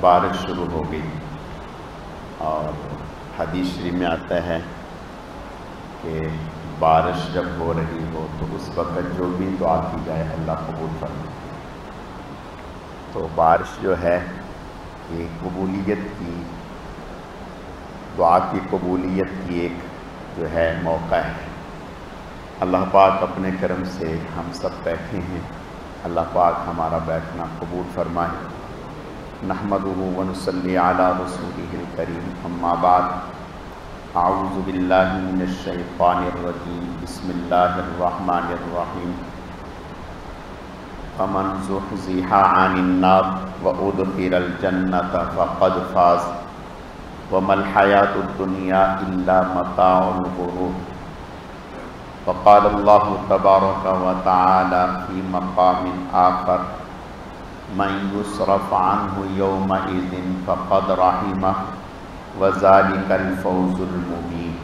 بارش شروع ہو گئی، اور حدیث شریف میں آتا ہے کہ بارش جب ہو رہی ہو تو اس وقت جو بھی دعا کی جائے اللہ قبول فرمائے۔ تو بارش جو ہے یہ قبولیت کی، دعا کی قبولیت کی ایک جو ہے موقع ہے۔ اللہ پاک اپنے کرم سے ہم سب بیٹھے ہیں، اللہ پاک ہمارا بیٹھنا قبول فرمائے۔ نحمدہ ونصلی علی رسولہ الکریم، اما بعد، اعوذ باللہ من الشیطان الرجیم، بسم اللہ الرحمن الرحیم۔ فمن زحزح عن النار وادخل الجنۃ فقد فاز وما الحیاۃ الدنیا الا متاع الغرور۔ وقال اللہ تبارک وتعالی فی مقام آخر، من یصرف عنہ یومئذ فقد رحمہ وذلک الفوز المبین۔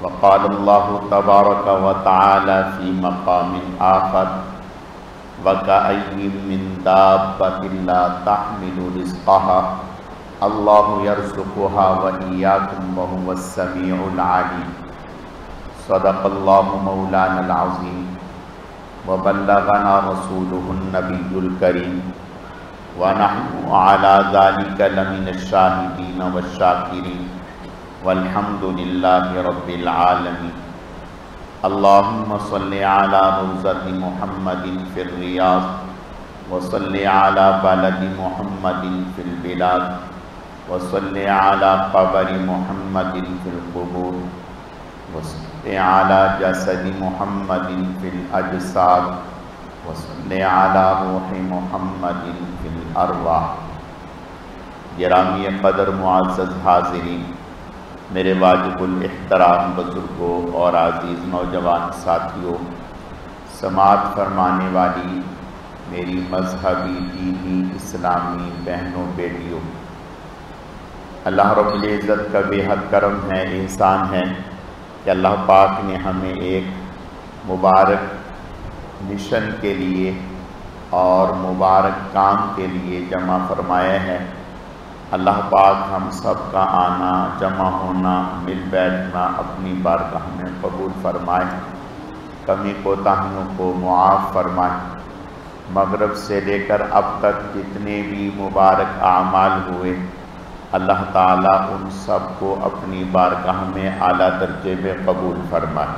وقال اللہ تبارک وتعالی فی مقام آخر، وَكَأَيٍّ مِّن دَابَّةٍ لَا تَحْمِلُ رِزْقَهَا اللَّهُ يَرْزُقُهَا وَإِيَّاكُمْ وَهُوَ السَّمِيعُ الْعَلِيمُ۔ صدق اللہ مولانا العظیم وبلغنا رسولہ النبی الکریم، ونحن علی ذلک لمن الشاہدین والشاکرین، والحمد للہ رب العالمین۔ اللہم صل علی روضۃ محمد فی الریاض، وصل علی بلد محمد فی البلاد، وصل علی قبر محمد فی القبور، وصل علی جسد محمد فی الاجساد، وصل علی روح محمد فی الارواح۔ گرامی قدر معزز حاضرین، میرے واجب الاحترام بزرگوں اور عزیز نوجوان ساتھیوں، سماعت فرمانے والی میری مذہبی دینی اسلامی بہنوں بیٹیوں، اللہ رب العزت کا بے حد کرم ہے، احسان ہے کہ اللہ پاک نے ہمیں ایک مبارک مشن کے لیے اور مبارک کام کے لیے جمع فرمایا ہے۔ اللہ پاک ہم سب کا آنا، جمع ہونا، مل بیٹھنا اپنی بارگاہ میں قبول فرمائے، کمی کوتاہیوں کو معاف فرمائے۔ مغرب سے لے کر اب تک جتنے بھی مبارک اعمال ہوئے، اللہ تعالیٰ ان سب کو اپنی بارگاہ میں اعلیٰ درجے میں قبول فرمائے۔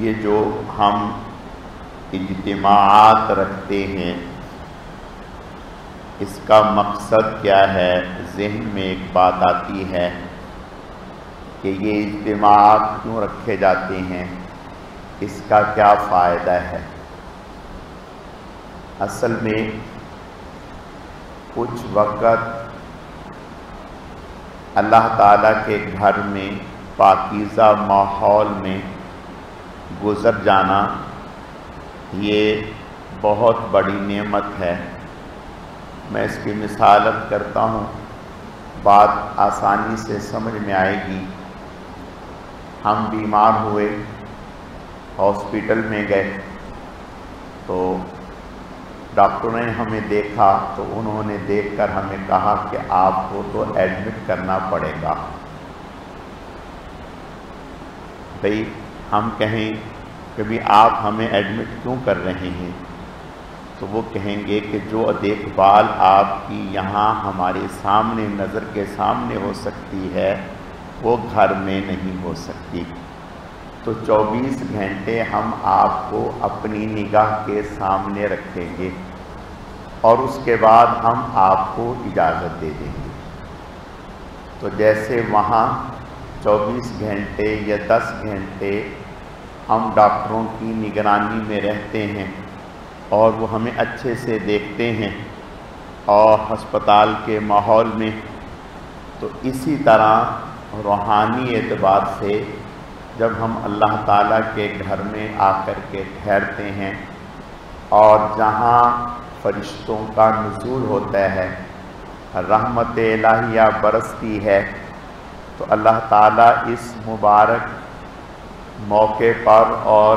یہ جو ہم اجتماعات رکھتے ہیں، اس کا مقصد کیا ہے؟ ذہن میں ایک بات آتی ہے کہ یہ اجتماعات کیوں رکھے جاتے ہیں، اس کا کیا فائدہ ہے؟ اصل میں کچھ وقت اللہ تعالیٰ کے گھر میں پاکیزہ ماحول میں گزر جانا یہ بہت بڑی نعمت ہے۔ میں اس کی مثال کرتا ہوں، بات آسانی سے سمجھ میں آئے گی۔ ہم بیمار ہوئے، ہاسپٹل میں گئے، تو ڈاکٹروں نے ہمیں دیکھا تو انہوں نے دیکھ کر ہمیں کہا کہ آپ کو تو ایڈمٹ کرنا پڑے گا۔ بھئی ہم کہیں کہ بھی آپ ہمیں ایڈمٹ کیوں کر رہے ہیں؟ تو وہ کہیں گے کہ جو دیکھ بھال آپ کی یہاں ہمارے سامنے، نظر کے سامنے ہو سکتی ہے، وہ گھر میں نہیں ہو سکتی۔ تو 24 گھنٹے ہم آپ کو اپنی نگاہ کے سامنے رکھیں گے، اور اس کے بعد ہم آپ کو اجازت دے دیں گے۔ تو جیسے وہاں 24 گھنٹے یا 10 گھنٹے ہم ڈاکٹروں کی نگرانی میں رہتے ہیں اور وہ ہمیں اچھے سے دیکھتے ہیں، اور ہسپتال کے ماحول میں، تو اسی طرح روحانی اعتبار سے جب ہم اللہ تعالیٰ کے گھر میں آ کر کے ٹھہرتے ہیں اور جہاں فرشتوں کا نزول ہوتا ہے، رحمت الہیہ برستی ہے، تو اللہ تعالیٰ اس مبارک موقع پر اور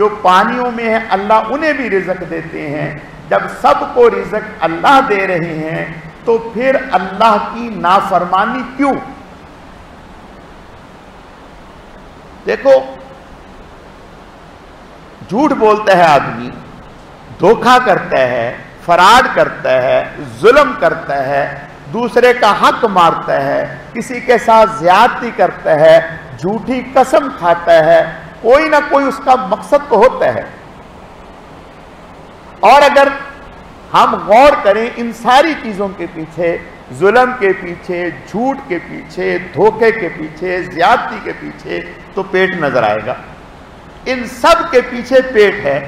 جو پانیوں میں ہیں اللہ انہیں بھی رزق دیتے ہیں۔ جب سب کو رزق اللہ دے رہے ہیں تو پھر اللہ کی نافرمانی کیوں؟ دیکھو، جھوٹ بولتا ہے آدمی، دھوکہ کرتا ہے، فراڈ کرتا ہے، ظلم کرتا ہے، دوسرے کا حق مارتا ہے، کسی کے ساتھ زیادتی کرتا ہے، جھوٹی قسم کھاتا ہے، کوئی نہ کوئی اس کا مقصد تو ہوتا ہے۔ اور اگر ہم غور کریں ان ساری چیزوں کے پیچھے، ظلم کے پیچھے، جھوٹ کے پیچھے، دھوکے کے پیچھے، زیادتی کے پیچھے، تو پیٹ نظر آئے گا۔ ان سب کے پیچھے پیٹ ہے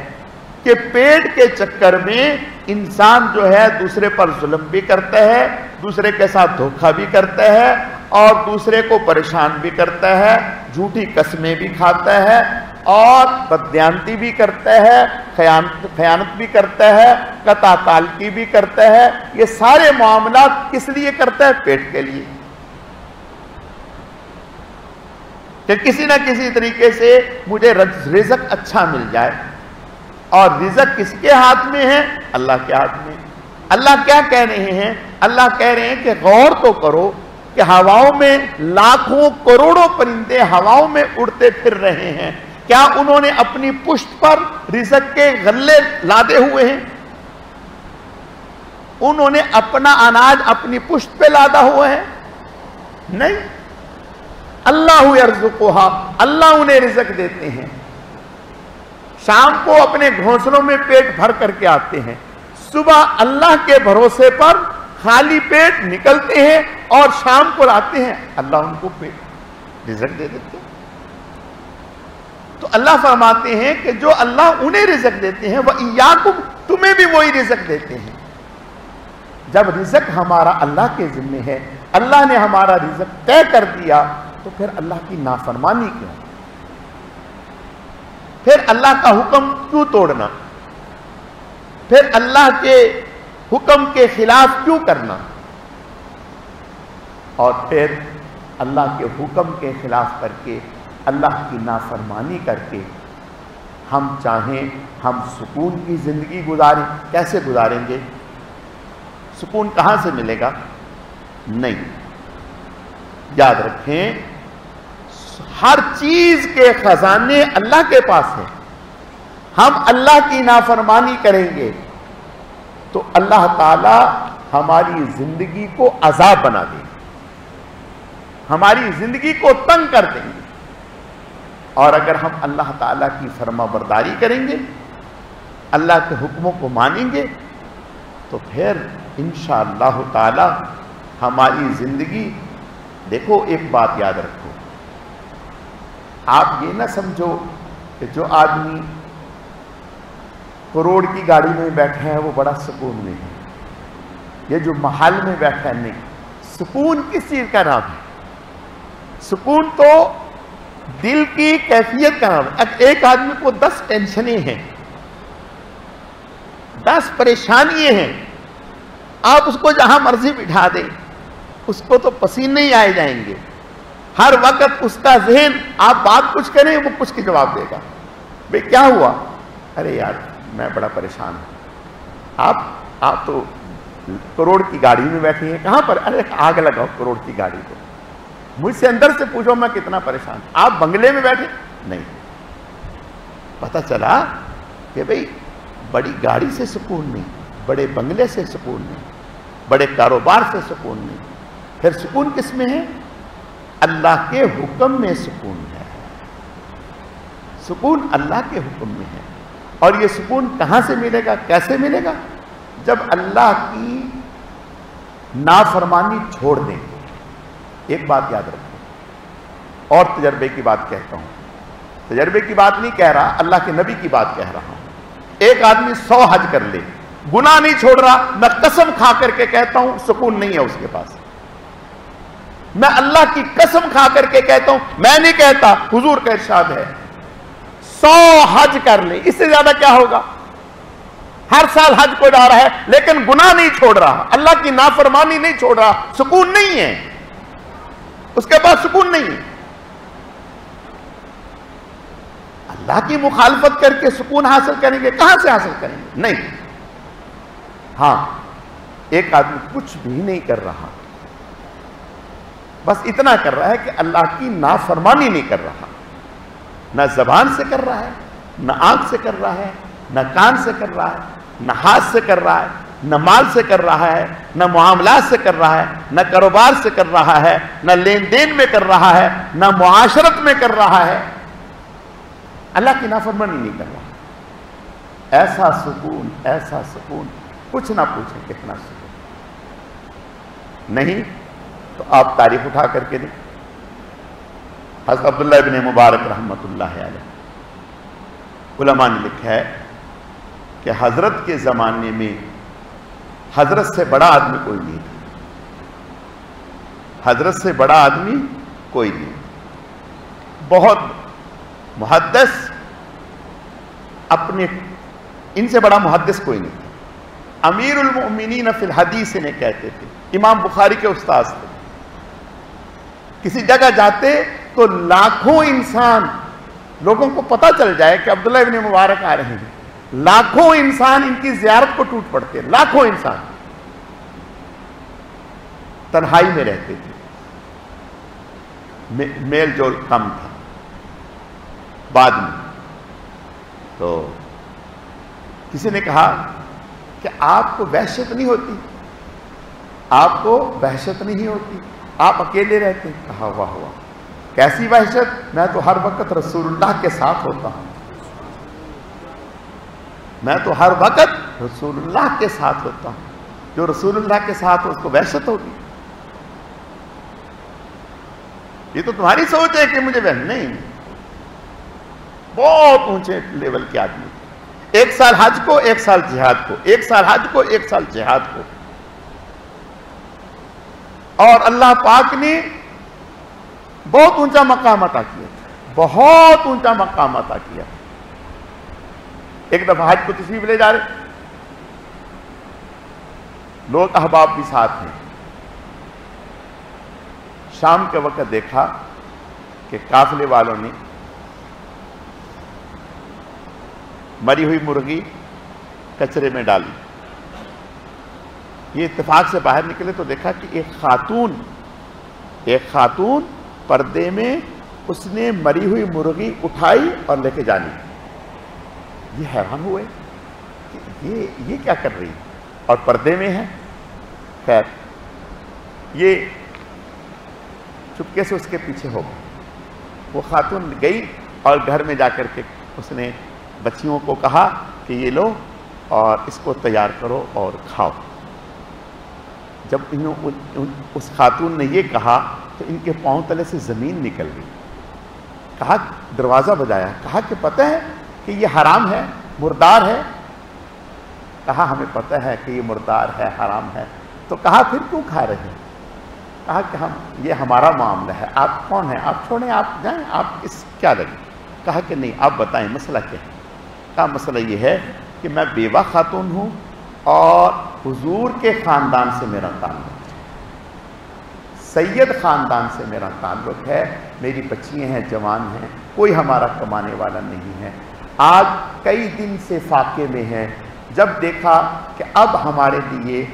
کہ پیٹ کے چکر میں انسان جو ہے دوسرے پر ظلم بھی کرتا ہے، دوسرے کے ساتھ دھوکہ بھی کرتا ہے، اور دوسرے کو پریشان بھی کرتا ہے، جھوٹی قسمیں بھی کھاتا ہے، اور بددیانتی بھی کرتا ہے، خیانت بھی کرتا ہے، قطع تعلقی بھی کرتا ہے۔ یہ سارے معاملات کس لیے کرتا ہے؟ پیٹ کے لیے، کہ کسی نہ کسی طریقے سے مجھے رزق اچھا مل جائے۔ اور رزق کس کے ہاتھ میں ہے؟ اللہ کے ہاتھ میں۔ اللہ کیا کہہ رہے ہیں؟ اللہ کہہ رہے ہیں کہ غور تو کرو کہ ہواؤں میں لاکھوں کروڑوں پرندے ہواؤں میں اڑتے پھر رہے ہیں، کیا انہوں نے اپنی پشت پر رزق کے غلے لادے ہوئے ہیں؟ انہوں نے اپنا اناج اپنی پشت پہ لادا ہوا ہے؟ نہیں، اللہ یرزقھا، اللہ انہیں رزق دیتے ہیں۔ شام کو اپنے گھونسلوں میں پیٹ بھر کر کے آتے ہیں، صبح اللہ کے بھروسے پر خالی پیٹ نکلتے ہیں اور شام کو آتے ہیں، اللہ ان کو پیٹ رزق دے دیتے ہیں۔ تو اللہ فرماتے ہیں کہ جو اللہ انہیں رزق دیتے ہیں وَإِيَّاكُمْ، تمہیں بھی وہی رزق دیتے ہیں۔ جب رزق ہمارا اللہ کے ذمہ ہے، اللہ نے ہمارا رزق طے کر دیا، تو پھر اللہ کی نافرمانی کیوں؟ پھر اللہ کا حکم کیوں توڑنا؟ پھر اللہ کے حکم کے خلاف کیوں کرنا؟ اور پھر اللہ کے حکم کے خلاف کر کے، اللہ کی نافرمانی کر کے ہم چاہیں ہم سکون کی زندگی گزاریں، کیسے گزاریں گے؟ سکون کہاں سے ملے گا؟ نہیں، یاد رکھیں ہر چیز کے خزانے اللہ کے پاس ہیں۔ ہم اللہ کی نافرمانی کریں گے تو اللہ تعالی ہماری زندگی کو عذاب بنا دیں گے، ہماری زندگی کو تنگ کر دیں گے۔ اور اگر ہم اللہ تعالیٰ کی فرما برداری کریں گے، اللہ کے حکموں کو مانیں گے، تو پھر انشاءاللہ تعالی ہماری زندگی، دیکھو ایک بات یاد رکھو، آپ یہ نہ سمجھو کہ جو آدمی کروڑ کی گاڑی میں بیٹھا ہے وہ بڑا سکون میں ہے، یہ جو محل میں بیٹھا ہے، نہیں۔ سکون کس چیز کا نام ہے؟ سکون تو دل کی کیفیت کا نام ہے۔ ایک آدمی کو 10 ٹینشنیں ہیں، 10 پریشانیاں ہیں، آپ اس کو جہاں مرضی بٹھا دیں، اس کو تو پسینے ہی آئے جائیں گے۔ ہر وقت اس کا ذہن، آپ بات کچھ کریں وہ کچھ کے جواب دے گا۔ بھئی کیا ہوا؟ ارے یار میں بڑا پریشان ہوں۔ آپ تو کروڑ کی گاڑی میں بیٹھے ہیں، کہاں پر؟ ارے آگ لگاؤ کروڑ کی گاڑی کو۔ مجھ سے اندر سے پوچھو میں کتنا پریشان ہوں۔ آپ بنگلے میں بیٹھے؟ نہیں۔ پتہ چلا کہ بھئی بڑی گاڑی سے سکون نہیں، بڑے بنگلے سے سکون نہیں، بڑے کاروبار سے سکون نہیں۔ پھر سکون کس میں ہے؟ اللہ کے حکم میں سکون ہے۔ سکون اللہ کے حکم میں ہے۔ اور یہ سکون کہاں سے ملے گا؟ کیسے ملے گا؟ جب اللہ کی نافرمانی چھوڑ دیں گے۔ ایک بات یاد رکھیں، اور تجربے کی بات کہتا ہوں، تجربے کی بات نہیں کہہ رہا، اللہ کے نبی کی بات کہہ رہا ہوں۔ ایک آدمی 100 حج کر لے، گناہ نہیں چھوڑ رہا، میں قسم کھا کر کے کہتا ہوں سکون نہیں ہے اس کے پاس۔ میں اللہ کی قسم کھا کر کے کہتا ہوں، میں نہیں کہتا، حضور کا ارشاد ہے، 100 حج کر لے، اس سے زیادہ کیا ہوگا؟ ہر سال حج کو جا رہا ہے لیکن گناہ نہیں چھوڑ رہا، اللہ کی نافرمانی نہیں چھوڑ رہا، سکون نہیں ہے اس کے پاس، سکون نہیں ہے۔ اللہ کی مخالفت کر کے سکون حاصل کریں گے؟ کہاں سے حاصل کریں گے؟ نہیں. ہاں، ایک آدمی کچھ بھی نہیں کر رہا، بس اتنا کر رہا ہے کہ اللہ کی نافرمانی نہیں کر رہا، نہ زبان سے کر رہا ہے، نہ آنکھ سے کر رہا ہے، نہ کان سے کر رہا ہے، نہ ہاتھ سے کر رہا ہے، نہ مال سے کر رہا ہے، نہ معاملات سے کر رہا ہے، نہ کاروبار سے کر رہا ہے، نہ لین دین میں کر رہا ہے، نہ معاشرت میں کر رہا ہے، اللہ کی نافرمانی نہیں کر رہا. ایسا سکون، ایسا سکون، کچھ نہ پوچھیں کتنا سکون. نہیں تو آپ تاریخ اٹھا کر کے دیں. حضرت عبداللہ ابن مبارک رحمۃ اللہ علیہ، علماء نے لکھا ہے کہ حضرت کے زمانے میں حضرت سے بڑا آدمی کوئی نہیں تھا. حضرت سے بڑا آدمی کوئی نہیں. بہت محدث، اپنے ان سے بڑا محدث کوئی نہیں تھا. امیر المؤمنین فی الحدیث نے کہتے تھے، امام بخاری کے استاذ تھے. کسی جگہ جاتے تو لاکھوں انسان، لوگوں کو پتہ چل جائے کہ عبداللہ ابن مبارک آ رہے ہیں، لاکھوں انسان ان کی زیارت کو ٹوٹ پڑتے، لاکھوں انسان. تنہائی میں رہتے تھے، میل جول کم تھا. بعد میں تو کسی نے کہا کہ آپ کو وحشت نہیں ہوتی؟ آپ کو وحشت نہیں ہوتی؟ آپ اکیلے رہتے ہیں؟ کہا واہ واہ، کیسی وحشت؟ میں تو ہر وقت رسول اللہ کے ساتھ ہوتا ہوں. میں تو ہر وقت رسول اللہ کے ساتھ ہوتا ہوں. جو رسول اللہ کے ساتھ ہو اس کو وحشت ہوگی؟ یہ تو تمہاری سوچ ہے کہ مجھے وحشت نہیں. بہت اونچے لیول کے آدمی، ایک سال حج کو، ایک سال جہاد کو، ایک سال حج کو، ایک سال جہاد کو. اور اللہ پاک نے بہت اونچا مقام عطا کیا، بہت اونچا مقام عطا کیا. ایک دفعہ حج کو تشریف لے جا رہے، لوگ احباب بھی ساتھ ہیں. شام کے وقت دیکھا کہ قافلے والوں نے مری ہوئی مرغی کچرے میں ڈالی. یہ اتفاق سے باہر نکلے تو دیکھا کہ ایک خاتون پردے میں اس نے مری ہوئی مرغی اٹھائی اور لے کے جانی. یہ حیران ہوئے کہ یہ کیا کر رہی اور پردے میں ہے. خیر، یہ چپکے سے اس کے پیچھے ہو گئی. وہ خاتون گئی اور گھر میں جا کر کے اس نے بچیوں کو کہا کہ یہ لو اور اس کو تیار کرو اور کھاؤ. جب اس خاتون نے یہ کہا تو ان کے پاؤں تلے سے زمین نکل گئی. کہا، دروازہ بجایا، کہا کہ پتہ ہے کہ یہ حرام ہے، مردار ہے؟ کہا ہمیں پتہ ہے کہ یہ مردار ہے، حرام ہے. تو کہا پھر کیوں کھا رہے ہیں؟ کہا کہ یہ ہمارا معاملہ ہے، آپ کون ہیں؟ آپ چھوڑیں، آپ جائیں، آپ اس کیا لگے؟ کہا کہ نہیں، آپ بتائیں مسئلہ کیا ہے؟ کہا مسئلہ یہ ہے کہ میں بیوہ خاتون ہوں اور حضور کے خاندان سے میرا تعلق ہے، سید خاندان سے میرا تعلق ہے، میری بچیاں ہیں، جوان ہیں، کوئی ہمارا کمانے والا نہیں ہے. آج کئی دن سے فاقے میں ہیں. جب دیکھا کہ اب ہمارے لیے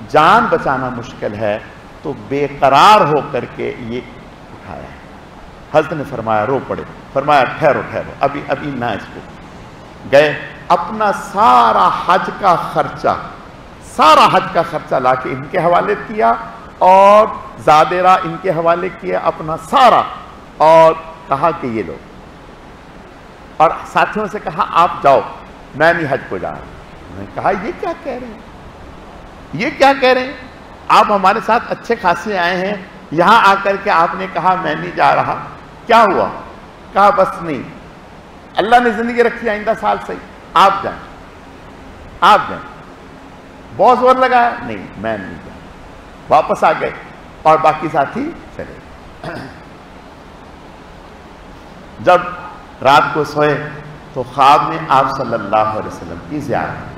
جان بچانا مشکل ہے تو بے قرار ہو کر کے یہ اٹھایا ہے. حضرت نے فرمایا رو پڑے. فرمایا ٹھہرو ابھی نہ اس کو. گئے اپنا سارا حج کا خرچہ لا کے ان کے حوالے کیا اور زادرہ ان کے حوالے کیا اپنا سارا، اور کہا کہ یہ لو. اور ساتھیوں سے کہا آپ جاؤ، میں نہیں حج کو جا رہا. میں نے کہا یہ کیا کہہ رہے ہیں، یہ کیا کہہ رہے ہیں؟ آپ ہمارے ساتھ اچھے خاصے آئے ہیں، یہاں آ کر کے آپ نے کہا میں نہیں جا رہا. کیا ہوا؟ کہا بس نہیں، اللہ نے زندگی رکھی، آئندہ سال صحیح، آپ جائیں. بہت زور لگایا، نہیں میں نہیں جاؤں. واپس آ گئے اور باقی ساتھی چلے. جب رات کو سوئے تو خواب میں آپ صلی اللہ علیہ وسلم کی زیارت